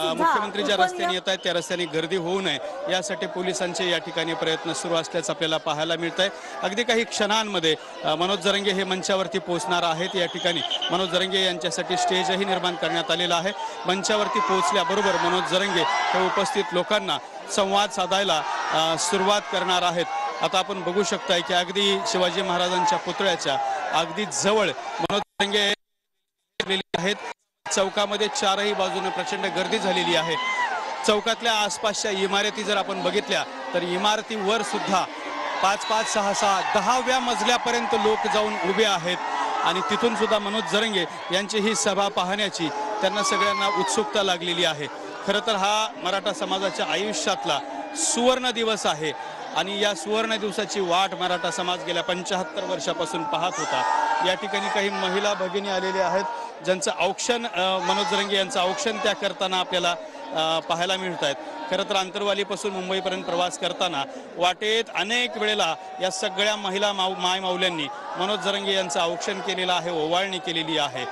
मुख्यमंत्री ज्या रस्त्याने येत आहेत त्या रस्त्याने गर्दी होऊ नये यासाठी पोलिसांचे या ठिकाणी प्रयत्न सुरू असल्याचं आपल्याला पाहायला मिळत आहे। अगदी काही क्षणांमध्ये मनोज जरंगे हे मंचावरती पोहोचणार आहेत। या ठिकाणी मनोज जरंगे यांच्यासाठी स्टेजही निर्माण करण्यात आलेला आहे। मंचावरती पोहोचल्याबरोबर मनोज जरंगे हे उपस्थित लोकांना संवाद साधायला सुरुवात करणार आहेत। आता आपण बघू शकताय की अगदी शिवाजी महाराजांच्या पुतळ्याच्या अगदी जवळ मनोज जरंगे आहेत। चौकामध्ये चारही बाजूने प्रचंड गर्दी झालेली आहे। चौकातल्या आसपासच्या इमारती जर आपण बघितल्या तर इमारतीवर सुद्धा 5, 6, 10व्या मजल्यापर्यंत लोक जाऊन उभे आहेत आणि तिथून सुद्धा मनोज जरंगे यांची ही सभा पाहण्याची त्यांना सगळ्यांना उत्सुकता लागलेली आहे। खरं तर हा मराठा समाजाच्या आयुष्यातला सुवर्ण दिवस आहे आणि या सुवर्ण दिवसाची वाट मराठा समाज गेल्या 75 वर्षापासून पाहत होता। या ठिकाणी काही महिला भगिनी आलेल्या आहेत ज्यांचं औक्षण मनोज जरंगे यांचं औक्षण त्या करताना आपल्याला पाहायला मिळत आहेत। खरं तर आंतरवालीपासून मुंबईपर्यंत प्रवास करताना वाटेत अनेक वेळेला या सगळ्या महिला माय माऊल्यांनी मनोज जरंगे यांचं औक्षण केलेलं आहे, ओवाळणी केलेली आहे।